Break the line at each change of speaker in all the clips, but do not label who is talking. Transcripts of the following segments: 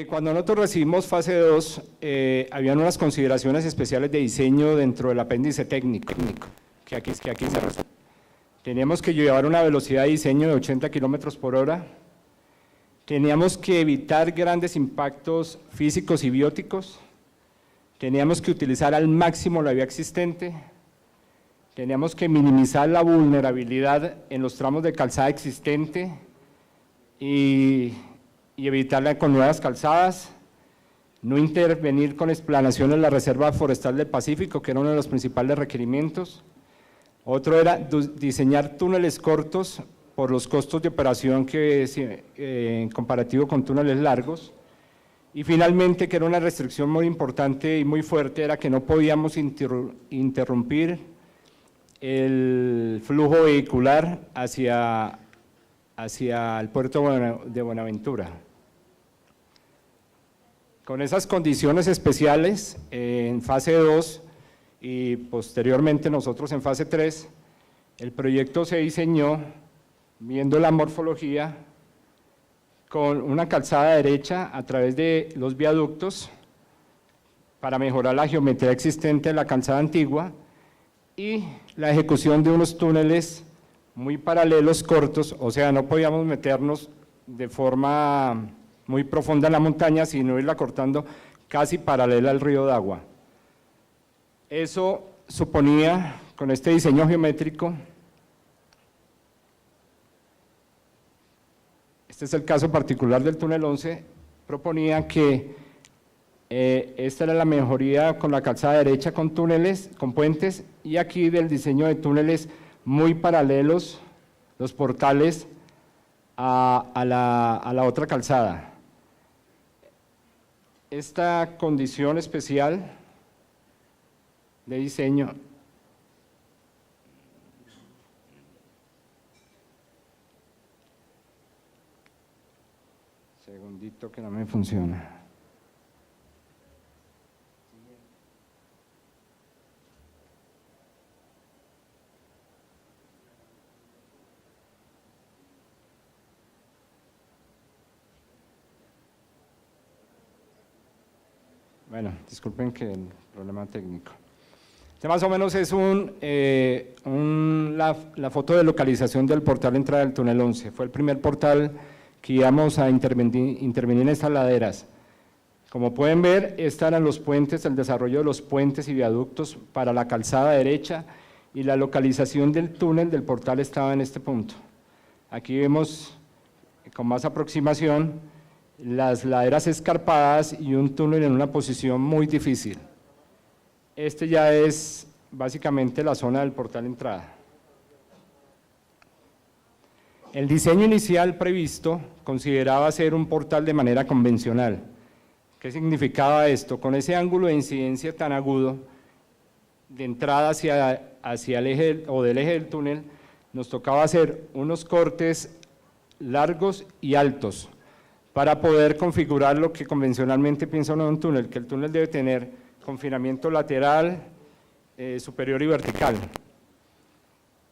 Cuando nosotros recibimos fase 2, habían unas consideraciones especiales de diseño dentro del apéndice técnico, que aquí se resuelve. Teníamos que llevar una velocidad de diseño de 80 kilómetros por hora, teníamos que evitar grandes impactos físicos y bióticos, teníamos que utilizar al máximo la vía existente, teníamos que minimizar la vulnerabilidad en los tramos de calzada existente y evitarla con nuevas calzadas, no intervenir con explanación en la Reserva Forestal del Pacífico, que era uno de los principales requerimientos. Otro era diseñar túneles cortos por los costos de operación en comparativo con túneles largos. Y finalmente, que era una restricción muy importante y muy fuerte, era que no podíamos interrumpir el flujo vehicular hacia el puerto de Buenaventura. Con esas condiciones especiales, en fase 2 y posteriormente nosotros en fase 3, el proyecto se diseñó viendo la morfología con una calzada derecha a través de los viaductos para mejorar la geometría existente de la calzada antigua y la ejecución de unos túneles muy paralelos, cortos, o sea, no podíamos meternos de forma muy profunda en la montaña, sino irla cortando casi paralela al río de agua. Eso suponía, con este diseño geométrico, este es el caso particular del túnel 11, proponía que esta era la mejoría con la calzada derecha con túneles, con puentes, y aquí del diseño de túneles muy paralelos, los portales a la otra calzada. Esta condición especial de diseño segundito que no me funciona. Bueno, disculpen que el problema técnico. Este más o menos es la foto de localización del portal de entrada del túnel 11. Fue el primer portal que íbamos a intervenir en estas laderas. Como pueden ver, estos eran los puentes, el desarrollo de los puentes y viaductos para la calzada derecha y la localización del túnel del portal estaba en este punto. Aquí vemos con más aproximación las laderas escarpadas y un túnel en una posición muy difícil. Este ya es básicamente la zona del portal de entrada. El diseño inicial previsto consideraba hacer un portal de manera convencional. ¿Qué significaba esto? Con ese ángulo de incidencia tan agudo, de entrada hacia el eje del eje del túnel, nos tocaba hacer unos cortes largos y altos, para poder configurar lo que convencionalmente piensa uno en un túnel, que el túnel debe tener confinamiento lateral, superior y vertical.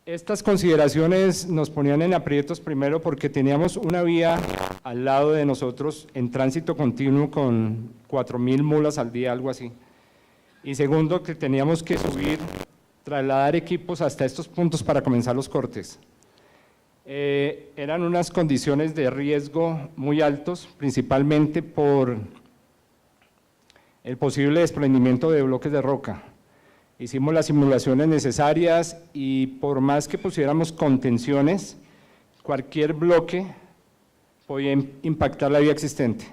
Estas consideraciones nos ponían en aprietos primero porque teníamos una vía al lado de nosotros en tránsito continuo con 4.000 mulas al día, algo así. Y segundo, que teníamos que trasladar equipos hasta estos puntos para comenzar los cortes. Eran unas condiciones de riesgo muy altos, principalmente por el posible desprendimiento de bloques de roca. Hicimos las simulaciones necesarias y por más que pusiéramos contenciones, cualquier bloque podía impactar la vía existente.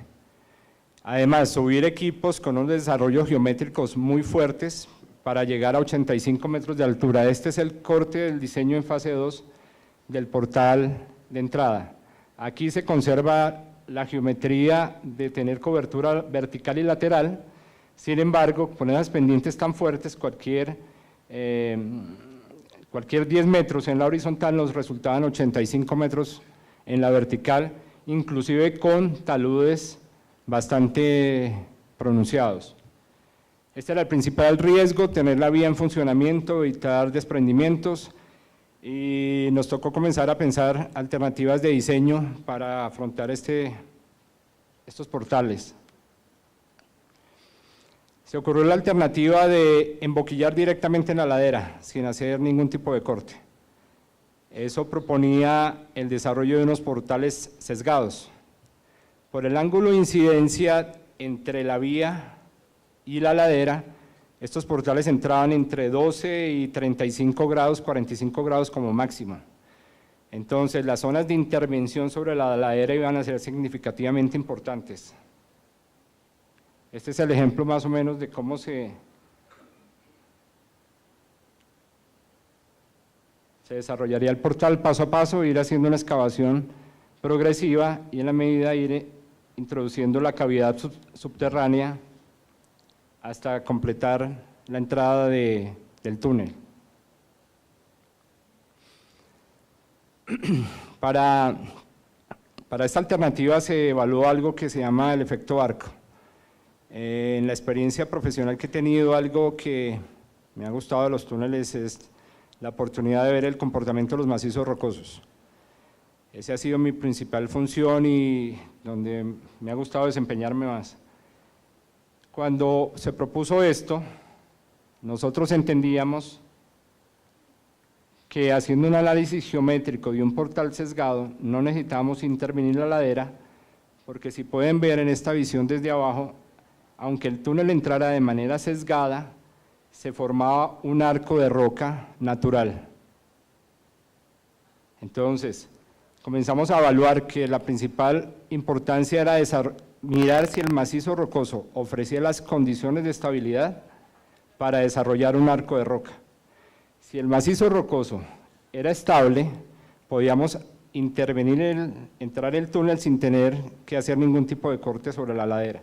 Además, subir equipos con unos desarrollos geométricos muy fuertes para llegar a 85 metros de altura. Este es el corte del diseño en fase 2 del portal de entrada. Aquí se conserva la geometría de tener cobertura vertical y lateral, sin embargo, con esas pendientes tan fuertes, cualquier 10 metros en la horizontal nos resultaban 85 metros en la vertical, inclusive con taludes bastante pronunciados. Este era el principal riesgo, tener la vía en funcionamiento, evitar desprendimientos, y nos tocó comenzar a pensar alternativas de diseño para afrontar este estos portales. Se ocurrió la alternativa de emboquillar directamente en la ladera, sin hacer ningún tipo de corte. Eso proponía el desarrollo de unos portales sesgados. Por el ángulo de incidencia entre la vía y la ladera, estos portales entraban entre 12 y 35 grados, 45 grados como máximo. Entonces, las zonas de intervención sobre la ladera iban a ser significativamente importantes. Este es el ejemplo más o menos de cómo se desarrollaría el portal paso a paso, ir haciendo una excavación progresiva y en la medida ir introduciendo la cavidad subterránea hasta completar la entrada del túnel. Para esta alternativa se evaluó algo que se llama el efecto arco. En la experiencia profesional que he tenido, algo que me ha gustado de los túneles es la oportunidad de ver el comportamiento de los macizos rocosos. Esa ha sido mi principal función y donde me ha gustado desempeñarme más. Cuando se propuso esto, nosotros entendíamos que haciendo un análisis geométrico de un portal sesgado no necesitábamos intervenir la ladera, porque si pueden ver en esta visión desde abajo, aunque el túnel entrara de manera sesgada, se formaba un arco de roca natural. Entonces, comenzamos a evaluar que la principal importancia era mirar si el macizo rocoso ofrecía las condiciones de estabilidad para desarrollar un arco de roca. Si el macizo rocoso era estable, podíamos intervenir, entrar el túnel sin tener que hacer ningún tipo de corte sobre la ladera.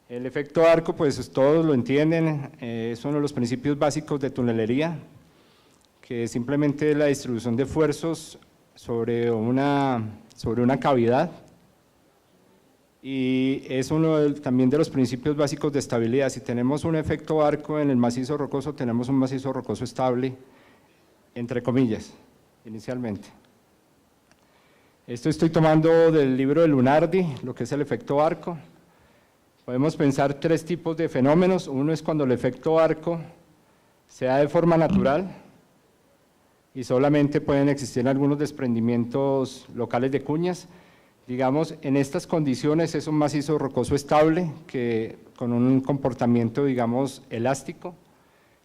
El efecto arco, pues todos lo entienden, es uno de los principios básicos de tunelería, que simplemente es la distribución de esfuerzos sobre una cavidad, y es uno también de los principios básicos de estabilidad. Si tenemos un efecto arco en el macizo rocoso, tenemos un macizo rocoso estable, entre comillas, inicialmente. Esto estoy tomando del libro de Lunardi, lo que es el efecto arco. Podemos pensar tres tipos de fenómenos. Uno es cuando el efecto arco se da de forma natural y solamente pueden existir algunos desprendimientos locales de cuñas. Digamos, en estas condiciones es un macizo rocoso estable, con un comportamiento, digamos, elástico,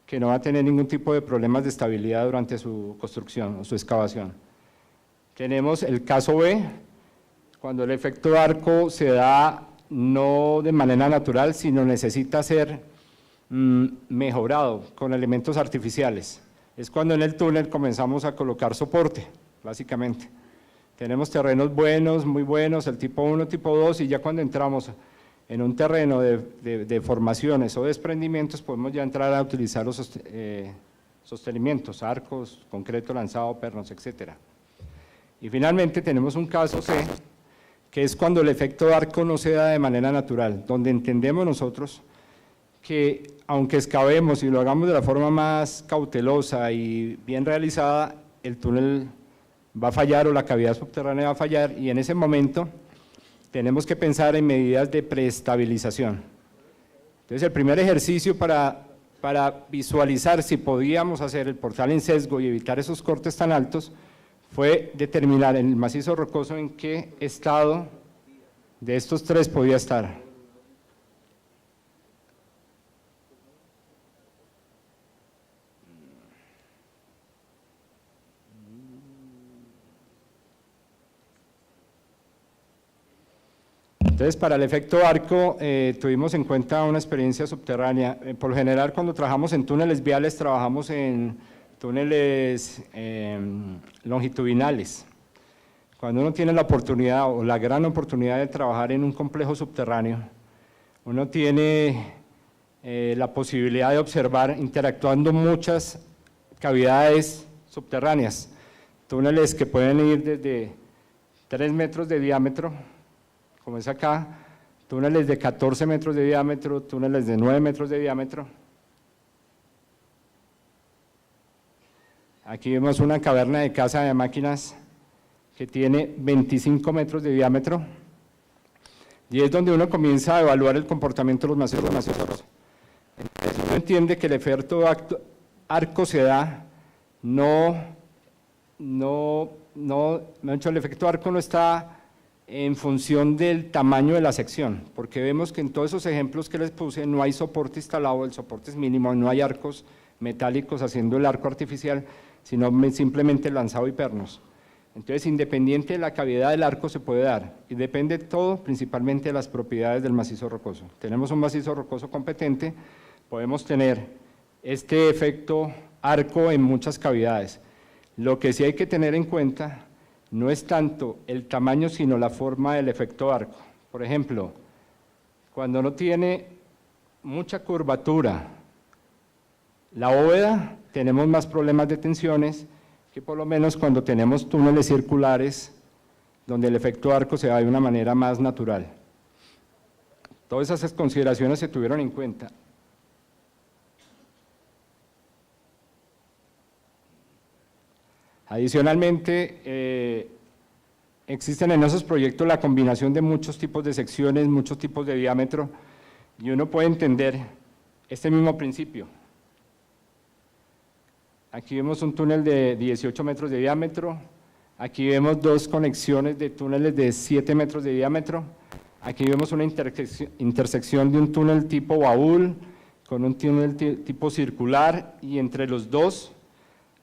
que no va a tener ningún tipo de problemas de estabilidad durante su construcción o su excavación. Tenemos el caso B, cuando el efecto arco se da no de manera natural, sino necesita ser mejorado con elementos artificiales. Es cuando en el túnel comenzamos a colocar soporte, básicamente. Tenemos terrenos buenos, muy buenos, el tipo 1, tipo 2, y ya cuando entramos en un terreno de formaciones o desprendimientos, podemos ya entrar a utilizar los sostenimientos, arcos, concreto lanzado, pernos, etc. Y finalmente tenemos un caso C, que es cuando el efecto arco no se da de manera natural, donde entendemos nosotros que aunque excavemos y lo hagamos de la forma más cautelosa y bien realizada, el túnel va a fallar o la cavidad subterránea va a fallar, y en ese momento tenemos que pensar en medidas de preestabilización. Entonces, el primer ejercicio para visualizar si podíamos hacer el portal en sesgo y evitar esos cortes tan altos fue determinar en el macizo rocoso en qué estado de estos tres podía estar. Entonces, para el efecto arco, tuvimos en cuenta una experiencia subterránea. Por lo general, cuando trabajamos en túneles viales, trabajamos en túneles longitudinales. Cuando uno tiene la oportunidad o la gran oportunidad de trabajar en un complejo subterráneo, uno tiene la posibilidad de observar interactuando muchas cavidades subterráneas, túneles que pueden ir desde 3 metros de diámetro, como es acá, túneles de 14 metros de diámetro, túneles de 9 metros de diámetro. Aquí vemos una caverna de casa de máquinas que tiene 25 metros de diámetro, Y es donde uno comienza a evaluar el comportamiento de los macizos rocosos. Entonces uno entiende que el efecto arco se da, el efecto arco no está en función del tamaño de la sección, porque vemos que en todos esos ejemplos que les puse no hay soporte instalado, el soporte es mínimo, no hay arcos metálicos haciendo el arco artificial, sino simplemente lanzado y pernos. Entonces, independiente de la cavidad del arco se puede dar, y depende todo principalmente de las propiedades del macizo rocoso. Tenemos un macizo rocoso competente, podemos tener este efecto arco en muchas cavidades. Lo que sí hay que tener en cuenta no es tanto el tamaño, sino la forma del efecto arco. Por ejemplo, cuando no tiene mucha curvatura la bóveda, tenemos más problemas de tensiones que por lo menos cuando tenemos túneles circulares, donde el efecto arco se da de una manera más natural. Todas esas consideraciones se tuvieron en cuenta. Adicionalmente, existen en esos proyectos la combinación de muchos tipos de secciones, muchos tipos de diámetro, y uno puede entender este mismo principio. Aquí vemos un túnel de 18 metros de diámetro, aquí vemos dos conexiones de túneles de 7 metros de diámetro, aquí vemos una intersección de un túnel tipo baúl con un túnel tipo circular, y entre los dos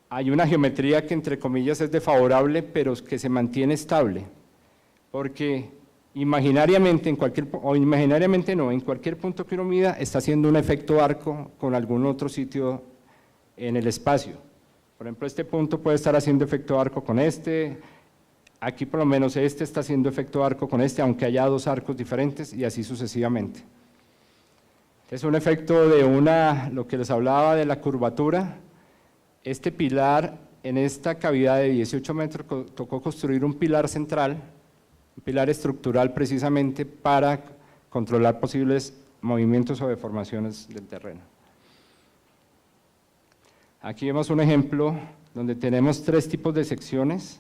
hay una geometría que entre comillas es desfavorable, pero que se mantiene estable, porque imaginariamente, en cualquier punto que uno mida está haciendo un efecto arco con algún otro sitio en el espacio. Por ejemplo, este punto puede estar haciendo efecto arco con este, aquí por lo menos este está haciendo efecto arco con este, aunque haya dos arcos diferentes, y así sucesivamente. Es un efecto de lo que les hablaba de la curvatura. Este pilar, en esta cavidad de 18 metros, tocó construir un pilar central, un pilar estructural precisamente para controlar posibles movimientos o deformaciones del terreno. Aquí vemos un ejemplo donde tenemos 3 tipos de secciones,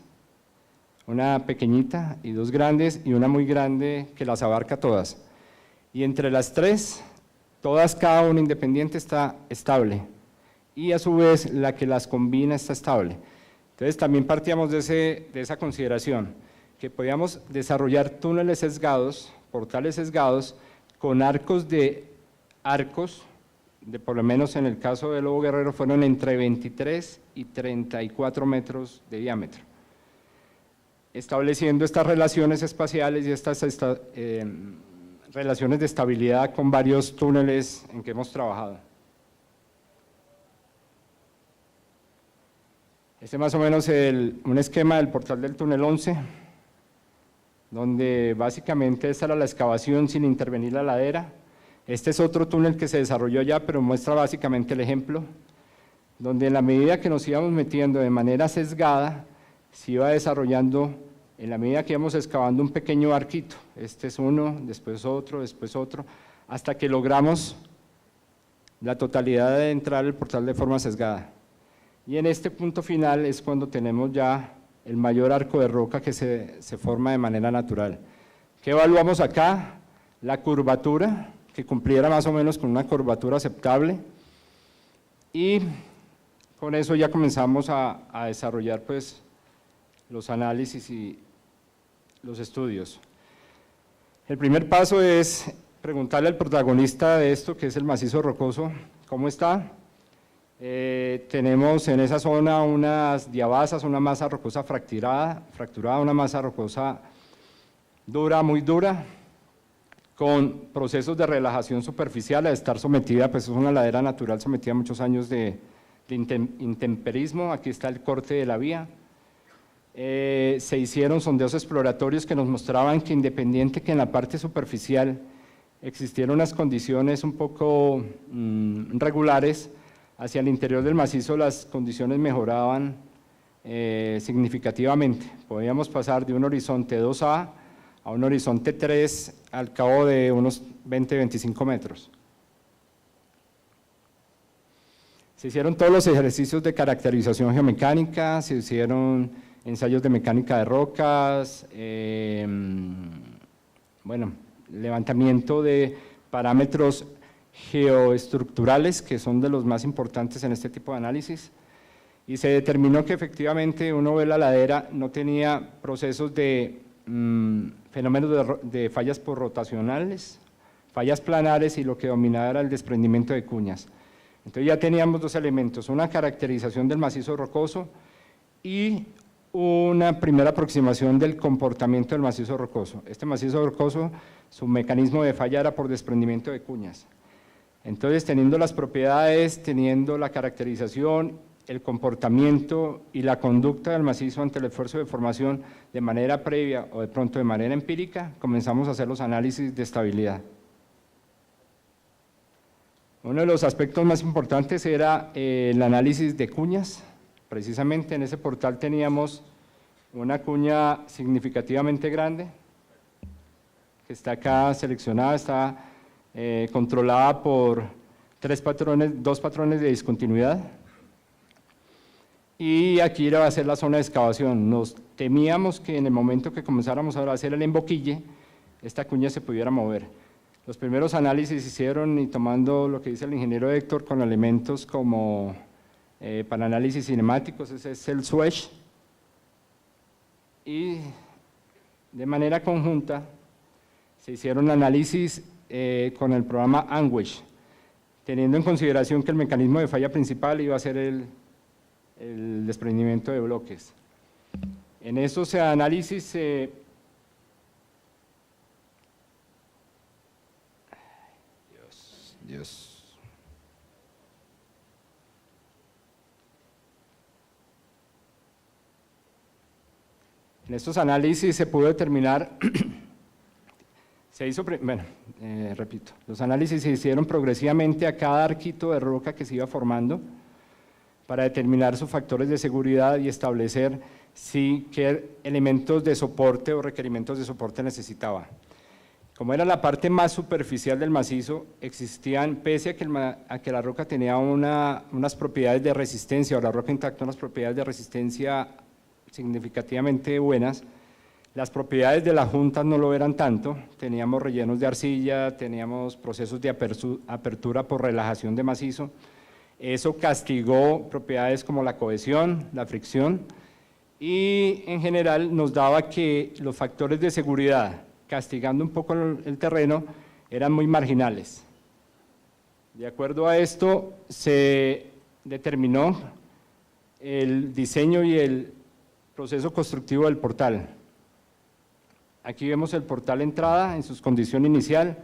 una pequeñita y 2 grandes y una muy grande que las abarca todas. Y entre las 3, todas, cada una independiente, está estable, y a su vez la que las combina está estable. Entonces también partíamos de esa consideración, que podíamos desarrollar túneles sesgados, portales sesgados, con arcos de por lo menos en el caso de Lobo Guerrero fueron entre 23 y 34 metros de diámetro, estableciendo estas relaciones espaciales y estas relaciones de estabilidad con varios túneles en que hemos trabajado. Este más o menos un esquema del portal del túnel 11, donde básicamente esta era la excavación sin intervenir la ladera. Este es otro túnel que se desarrolló ya, pero muestra básicamente el ejemplo, donde en la medida que nos íbamos metiendo de manera sesgada, se iba desarrollando, en la medida que íbamos excavando, un pequeño arquito. Este es uno, después otro, hasta que logramos la totalidad de entrar al portal de forma sesgada. Y en este punto final es cuando tenemos ya el mayor arco de roca que se forma de manera natural. ¿Qué evaluamos acá? La curvatura, que cumpliera más o menos con una curvatura aceptable, y con eso ya comenzamos a desarrollar pues los análisis y los estudios. El primer paso es preguntarle al protagonista de esto, que es el macizo rocoso, ¿cómo está? Tenemos en esa zona unas diabasas, una masa rocosa fracturada, una masa rocosa dura, muy dura, con procesos de relajación superficial, a estar sometida, pues es una ladera natural sometida a muchos años de intemperismo. Aquí está el corte de la vía. Se hicieron sondeos exploratorios que nos mostraban que, independiente que en la parte superficial existieron unas condiciones un poco regulares, hacia el interior del macizo las condiciones mejoraban significativamente. Podíamos pasar de un horizonte 2A a un horizonte 3 al cabo de unos 20-25 metros. Se hicieron todos los ejercicios de caracterización geomecánica, se hicieron ensayos de mecánica de rocas, bueno, levantamiento de parámetros geoestructurales, que son de los más importantes en este tipo de análisis, y se determinó que efectivamente uno ve la ladera, no tenía procesos de fenómenos de fallas por rotacionales, fallas planares, y lo que dominaba era el desprendimiento de cuñas. Entonces ya teníamos dos elementos, una caracterización del macizo rocoso y una primera aproximación del comportamiento del macizo rocoso. Este macizo rocoso, su mecanismo de falla era por desprendimiento de cuñas. Entonces, teniendo las propiedades, teniendo la caracterización, el comportamiento y la conducta del macizo ante el esfuerzo de formación de manera previa o de pronto de manera empírica, comenzamos a hacer los análisis de estabilidad. Uno de los aspectos más importantes era el análisis de cuñas. Precisamente en ese portal teníamos una cuña significativamente grande, que está acá seleccionada, está controlada por dos patrones de discontinuidad. Y aquí iba a ser la zona de excavación. Nos temíamos que en el momento que comenzáramos a hacer el emboquille, esta cuña se pudiera mover. Los primeros análisis se hicieron y tomando lo que dice el ingeniero Héctor con elementos como para análisis cinemáticos, ese es el Swatch, y de manera conjunta se hicieron análisis con el programa Anguish, teniendo en consideración que el mecanismo de falla principal iba a ser el desprendimiento de bloques. En estos análisis En estos análisis se pudo determinar, repito, los análisis se hicieron progresivamente a cada arquito de roca que se iba formando para determinar sus factores de seguridad y establecer qué elementos de soporte o requerimientos de soporte necesitaba. Como era la parte más superficial del macizo, existían, pese a que la roca tenía unas propiedades de resistencia, o la roca intacta unas propiedades de resistencia significativamente buenas, las propiedades de las juntas no lo eran tanto, teníamos rellenos de arcilla, teníamos procesos de apertura por relajación de macizo, eso castigó propiedades como la cohesión, la fricción, y en general nos daba que los factores de seguridad, castigando un poco el terreno, eran muy marginales. De acuerdo a esto, se determinó el diseño y el proceso constructivo del portal. Aquí vemos el portal entrada en su condición inicial,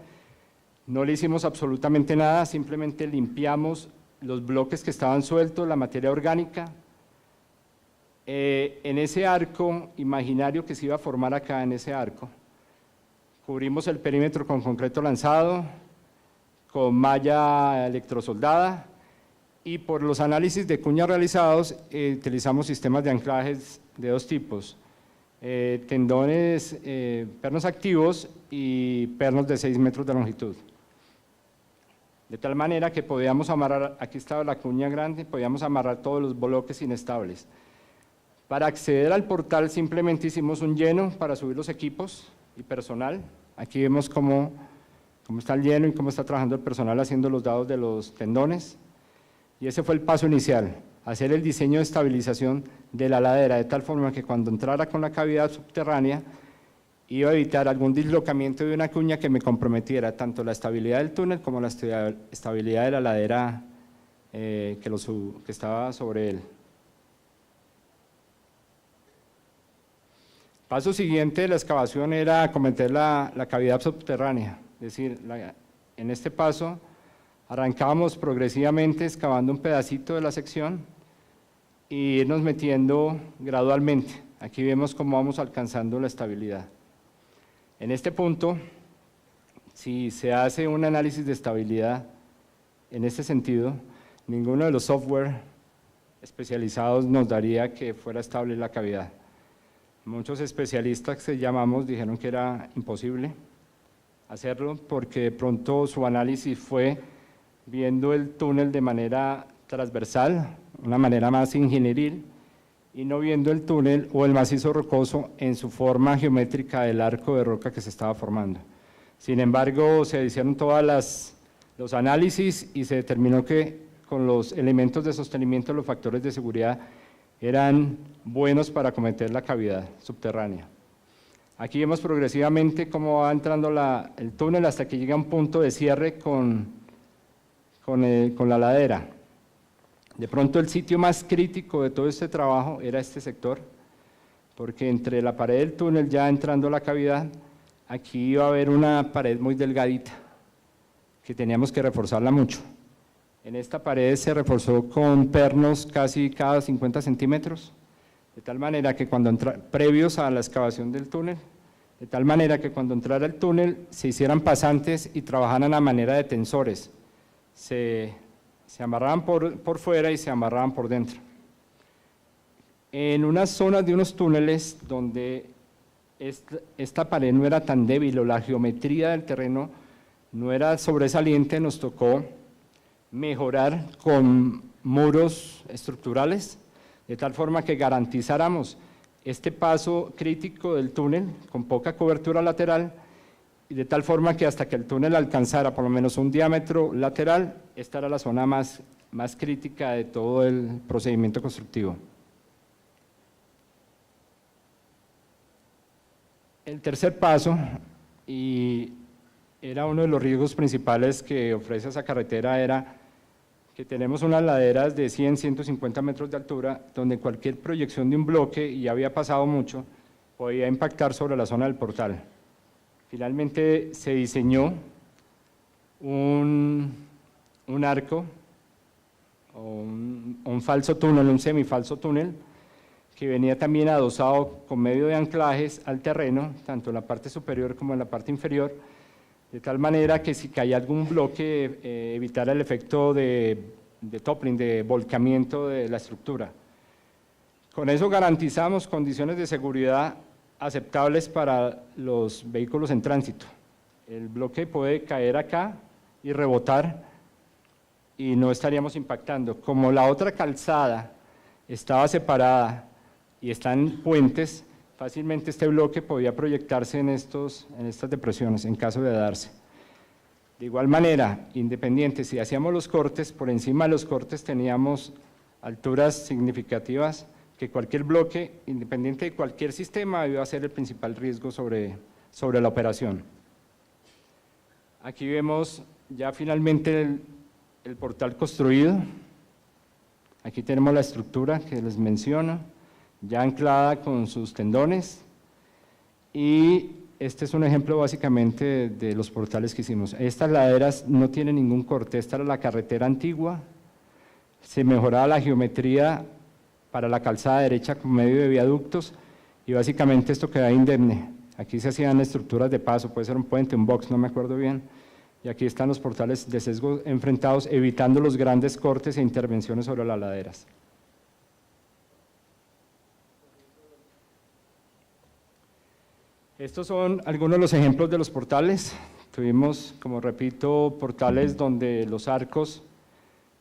no le hicimos absolutamente nada, simplemente limpiamos los bloques que estaban sueltos, la materia orgánica. En ese arco imaginario que se iba a formar acá, en ese arco, cubrimos el perímetro con concreto lanzado, con malla electrosoldada, y por los análisis de cuña realizados utilizamos sistemas de anclajes de dos tipos, tendones, pernos activos y pernos de 6 metros de longitud. De tal manera que podíamos amarrar, aquí estaba la cuña grande, podíamos amarrar todos los bloques inestables. Para acceder al portal simplemente hicimos un lleno para subir los equipos y personal. Aquí vemos cómo está el lleno y cómo está trabajando el personal haciendo los dados de los tendones. Y ese fue el paso inicial, hacer el diseño de estabilización de la ladera, de tal forma que cuando entrara con la cavidad subterránea, iba a evitar algún dislocamiento de una cuña que me comprometiera tanto la estabilidad del túnel como la estabilidad de la ladera que estaba sobre él. Paso siguiente de la excavación era acometer la cavidad subterránea, es decir, en este paso arrancábamos progresivamente excavando un pedacito de la sección y irnos metiendo gradualmente. Aquí vemos cómo vamos alcanzando la estabilidad. En este punto, si se hace un análisis de estabilidad en este sentido, ninguno de los software especializados nos daría que fuera estable la cavidad. Muchos especialistas que llamamos dijeron que era imposible hacerlo porque de pronto su análisis fue viendo el túnel de manera transversal, una manera más ingenieril, y no viendo el túnel o el macizo rocoso en su forma geométrica del arco de roca que se estaba formando. Sin embargo, se hicieron todos los análisis y se determinó que con los elementos de sostenimiento, los factores de seguridad eran buenos para acometer la cavidad subterránea. Aquí vemos progresivamente cómo va entrando el túnel hasta que llega a un punto de cierre con la ladera. De pronto el sitio más crítico de todo este trabajo era este sector, porque entre la pared del túnel ya entrando a la cavidad, aquí iba a haber una pared muy delgadita, que teníamos que reforzarla mucho. En esta pared se reforzó con pernos casi cada 50 centímetros, de tal manera que previos a la excavación del túnel, de tal manera que cuando entrara el túnel se hicieran pasantes y trabajaran a manera de tensores. Se amarraban por fuera y se amarraban por dentro. En unas zonas de unos túneles donde esta pared no era tan débil o la geometría del terreno no era sobresaliente, nos tocó mejorar con muros estructurales, de tal forma que garantizáramos este paso crítico del túnel con poca cobertura lateral, y de tal forma que hasta que el túnel alcanzara por lo menos un diámetro lateral, esta era la zona más crítica de todo el procedimiento constructivo. El tercer paso, y era uno de los riesgos principales que ofrece esa carretera, era que tenemos unas laderas de 100, 150 metros de altura, donde cualquier proyección de un bloque, y ya había pasado mucho, podía impactar sobre la zona del portal. Finalmente se diseñó un arco, o un falso túnel, un semifalso túnel, que venía también adosado con medio de anclajes al terreno, tanto en la parte superior como en la parte inferior, de tal manera que si caía algún bloque evitara el efecto de toppling, de volcamiento de la estructura. Con eso garantizamos condiciones de seguridad aceptables para los vehículos en tránsito. El bloque puede caer acá y rebotar y no estaríamos impactando. Como la otra calzada estaba separada y están puentes, fácilmente este bloque podía proyectarse en estas depresiones en caso de darse. De igual manera, independiente, si hacíamos los cortes, por encima de los cortes teníamos alturas significativas que cualquier bloque, independiente de cualquier sistema, iba a ser el principal riesgo sobre la operación. Aquí vemos ya finalmente el portal construido. Aquí tenemos la estructura que les menciono, ya anclada con sus tendones, y este es un ejemplo básicamente de los portales que hicimos. Estas laderas no tienen ningún corte, esta era la carretera antigua, se mejoraba la geometría para la calzada derecha con medio de viaductos, y básicamente esto queda indemne. Aquí se hacían estructuras de paso, puede ser un puente, un box, no me acuerdo bien, y aquí están los portales de sesgo enfrentados, evitando los grandes cortes e intervenciones sobre las laderas. Estos son algunos de los ejemplos de los portales. Tuvimos, como repito, portales donde los arcos,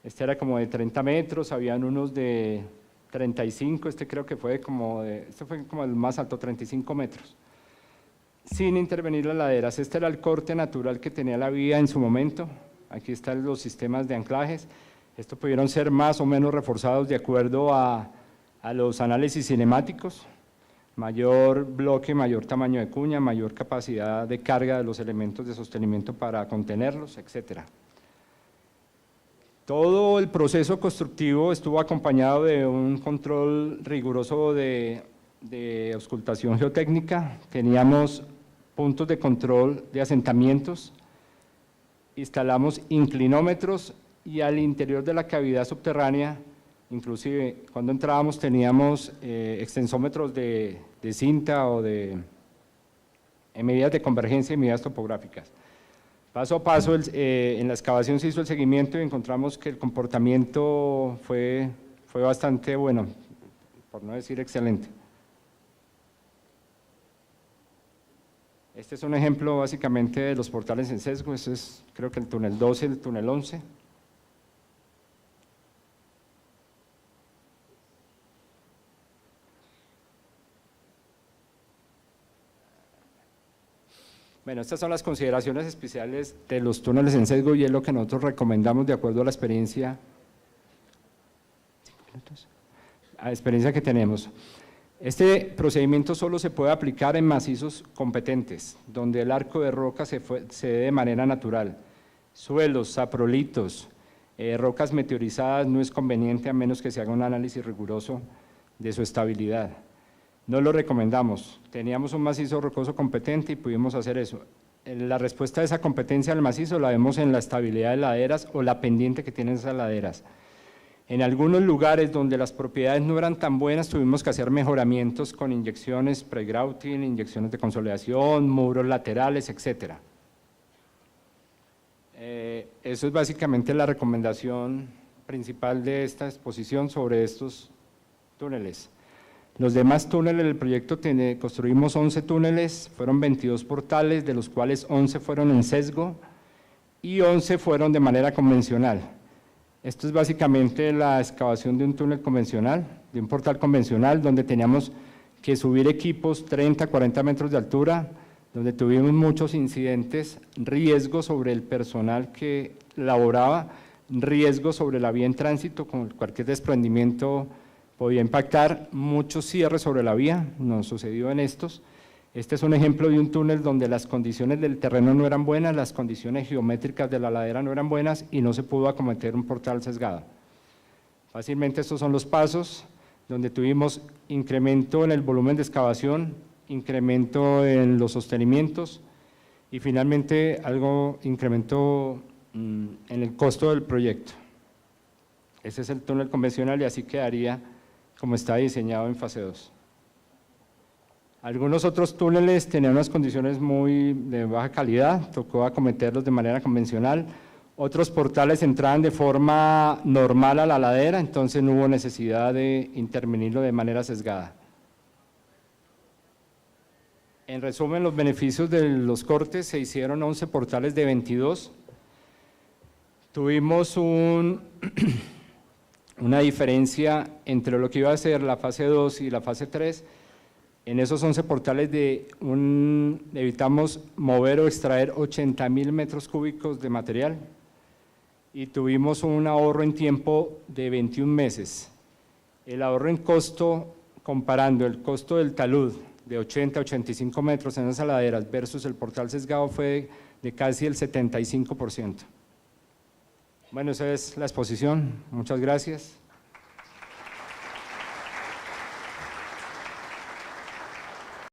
este era como de 30 metros, habían unos de 35, este fue como el más alto, 35 metros, sin intervenir las laderas. Este era el corte natural que tenía la vía en su momento. Aquí están los sistemas de anclajes. Estos pudieron ser más o menos reforzados de acuerdo a los análisis cinemáticos. Mayor bloque, mayor tamaño de cuña, mayor capacidad de carga de los elementos de sostenimiento para contenerlos, etc. Todo el proceso constructivo estuvo acompañado de un control riguroso de auscultación geotécnica. Teníamos puntos de control de asentamientos, instalamos inclinómetros, y al interior de la cavidad subterránea, inclusive cuando entrábamos teníamos extensómetros de cinta o de medidas de convergencia y medidas topográficas. Paso a paso, en la excavación se hizo el seguimiento y encontramos que el comportamiento fue bastante bueno, por no decir excelente. Este es un ejemplo básicamente de los portales en sesgo. Este es, creo que el túnel 12, el túnel 11. Bueno, estas son las consideraciones especiales de los túneles en sesgo y es lo que nosotros recomendamos de acuerdo a la experiencia que tenemos. Este procedimiento solo se puede aplicar en macizos competentes, donde el arco de roca se dé de manera natural. Suelos, saprolitos, rocas meteorizadas no es conveniente a menos que se haga un análisis riguroso de su estabilidad. No lo recomendamos. Teníamos un macizo rocoso competente y pudimos hacer eso. La respuesta a esa competencia del macizo la vemos en la estabilidad de laderas o la pendiente que tienen esas laderas. En algunos lugares donde las propiedades no eran tan buenas, tuvimos que hacer mejoramientos con inyecciones pre-grouting, inyecciones de consolidación, muros laterales, etc. Eso es básicamente la recomendación principal de esta exposición sobre estos túneles. Los demás túneles del proyecto, construimos 11 túneles, fueron 22 portales, de los cuales 11 fueron en sesgo y 11 fueron de manera convencional. Esto es básicamente la excavación de un túnel convencional, de un portal convencional, donde teníamos que subir equipos 30, 40 metros de altura, donde tuvimos muchos incidentes, riesgo sobre el personal que laboraba, riesgo sobre la vía en tránsito, con cualquier desprendimiento podía impactar, muchos cierres sobre la vía, nos sucedió en estos. Este es un ejemplo de un túnel donde las condiciones del terreno no eran buenas, las condiciones geométricas de la ladera no eran buenas y no se pudo acometer un portal sesgado. Fácilmente estos son los pasos donde tuvimos incremento en el volumen de excavación, incremento en los sostenimientos y finalmente incremento en el costo del proyecto. Ese es el túnel convencional y así quedaría como está diseñado en fase 2. Algunos otros túneles tenían unas condiciones muy de baja calidad, tocó acometerlos de manera convencional. Otros portales entraban de forma normal a la ladera, entonces no hubo necesidad de intervenirlo de manera sesgada. En resumen, los beneficios de los cortes: se hicieron 11 portales de 22. Tuvimos una diferencia entre lo que iba a ser la fase 2 y la fase 3. En esos 11 portales evitamos mover o extraer 80.000 metros cúbicos de material y tuvimos un ahorro en tiempo de 21 meses. El ahorro en costo, comparando el costo del talud de 80 a 85 metros en esas laderas versus el portal sesgado, fue de casi el 75%. Bueno, esa es la exposición. Muchas gracias.